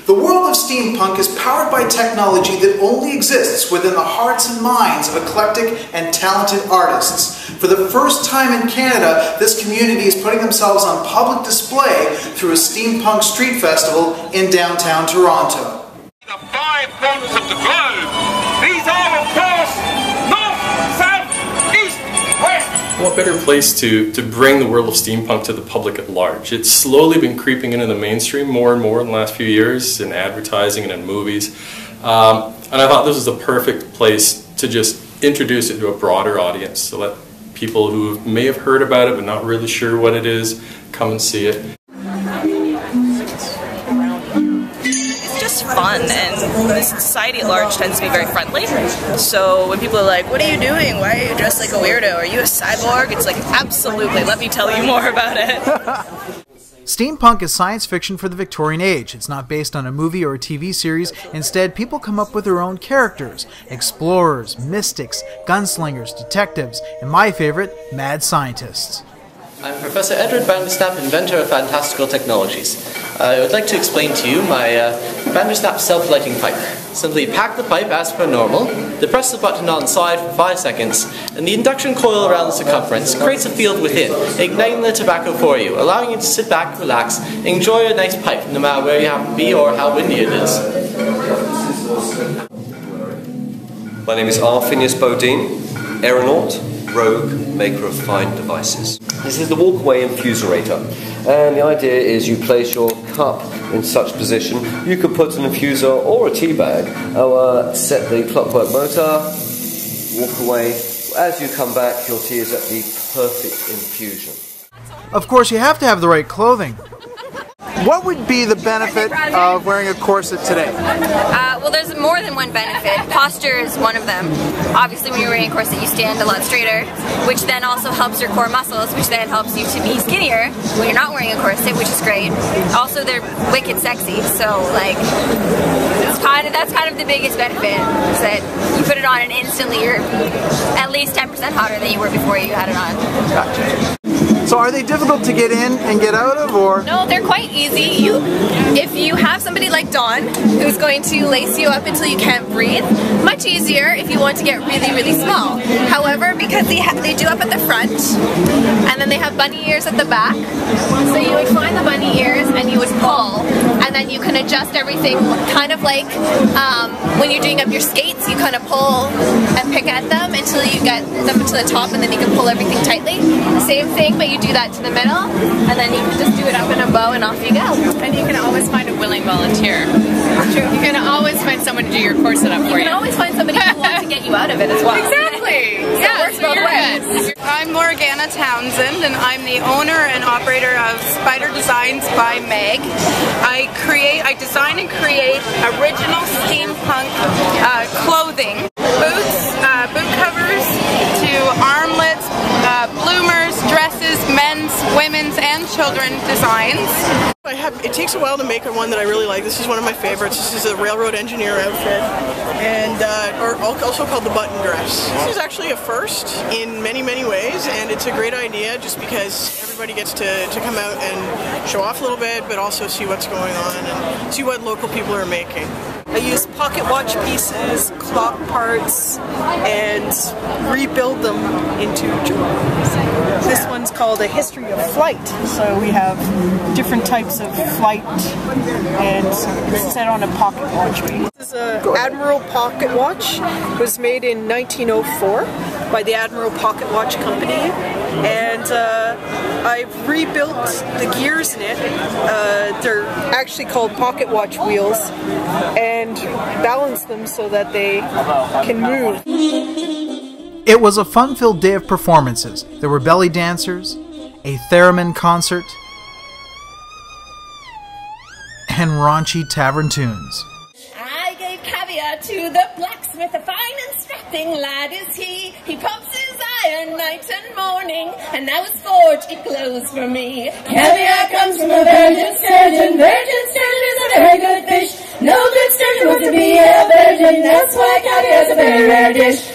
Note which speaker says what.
Speaker 1: The world of steampunk is powered by technology that only exists within the hearts and minds of eclectic and talented artists. For the first time in Canada, this community is putting themselves on public display through a steampunk street festival in downtown Toronto.
Speaker 2: The 5 corners of the globe. These are, of course, north, south, east, west.
Speaker 3: What better place to bring the world of steampunk to the public at large? It's slowly been creeping into the mainstream more and more in the last few years in advertising and in movies. And I thought this was the perfect place to just introduce it to a broader audience, to let people who may have heard about it but not really sure what it is come and see it.
Speaker 4: Fun, and the society at large tends to be very friendly. So when people are like, what are you doing? Why are you dressed like a weirdo? Are you a cyborg? It's like, absolutely, let me tell you more about it.
Speaker 1: Steampunk is science fiction for the Victorian age. It's not based on a movie or a TV series. Instead, people come up with their own characters: explorers, mystics, gunslingers, detectives, and my favorite, mad scientists.
Speaker 5: I'm Professor Edward Bandersnap, inventor of fantastical technologies. I would like to explain to you my Bandersnap self-lighting pipe. Simply pack the pipe as per normal, depress the button on the side for 5 seconds, and the induction coil around the circumference creates a field within, igniting the tobacco for you, allowing you to sit back, relax, and enjoy a nice pipe, no matter where you happen to be or how windy it is.
Speaker 6: My name is R. Phineas Bodine, aeronaut, rogue, maker of fine devices. This is the Walkway Infuser, and the idea is you place your cup in such position. You could put an infuser or a tea bag, set the clockwork motor, walk away. As you come back, your tea is at the perfect infusion.
Speaker 1: Of course, you have to have the right clothing. What would be the benefit of wearing a corset today?
Speaker 7: Well, there's more than one benefit. Posture is one of them. Obviously, when you're wearing a corset, you stand a lot straighter, which then also helps your core muscles, which then helps you to be skinnier when you're not wearing a corset, which is great. Also, they're wicked sexy, so like, that's kind of the biggest benefit, is that you put it on and instantly you're at least 10% hotter than you were before you had it on.
Speaker 1: Gotcha. So are they difficult to get in and get out of, or?
Speaker 7: No, they're quite easy. If you have somebody like Dawn, who's going to lace you up until you can't breathe, much easier if you want to get really, really small. However, because they do up at the front, and then they have bunny ears at the back, so you would find the bunny ears and you would pull, and then you can adjust everything, kind of like when you're doing up your skates, you kind of pull and pick at them until you get them to the top, and then you can pull everything tightly. Same thing, but you do that to the middle, and then you can just do it up in a bow and off you go.
Speaker 8: And you can always find a willing volunteer. True. You can always find someone to do your corset up for you.
Speaker 7: You can always find somebody who wants to get you out of it as well.
Speaker 8: Exactly!
Speaker 7: So
Speaker 8: yeah,
Speaker 7: it works both ways.
Speaker 8: I'm Morgana Townsend, and I'm the owner and operator of Spider Designs by Meg. I design and create original steampunk clothing. Boots, boot covers, to armlets, bloomers, dresses, men's, women's, and children designs.
Speaker 9: It takes a while to make one that I really like. This is one of my favorites. This is a railroad engineer outfit, and or also called the button dress. This is actually a first in many, many ways, and it's a great idea just because everybody gets to come out and show off a little bit, but also see what's going on and see what local people are making. I use pocket watch pieces, clock parts, and rebuild them into jewelry. This one's called A History of Flight. So we have different types of flight, and it's set on a pocket watch piece. This is an Admiral pocket watch. It was made in 1904 by the Admiral Pocket Watch Company, and I've rebuilt the gears in it. They're actually called pocket watch wheels, and balance them so that they can move.
Speaker 1: It was a fun-filled day of performances. There were belly dancers, a theremin concert, and raunchy tavern tunes.
Speaker 10: I gave caviar to the blacksmith, a fine and strapping lad is he. He pumps his iron night and morning, and now his forge it glows for me. Caviar comes from a virgin sturgeon. Virgin sturgeon is a very good fish. No good sturgeon was to be a virgin, that's why caviar's a very rare dish.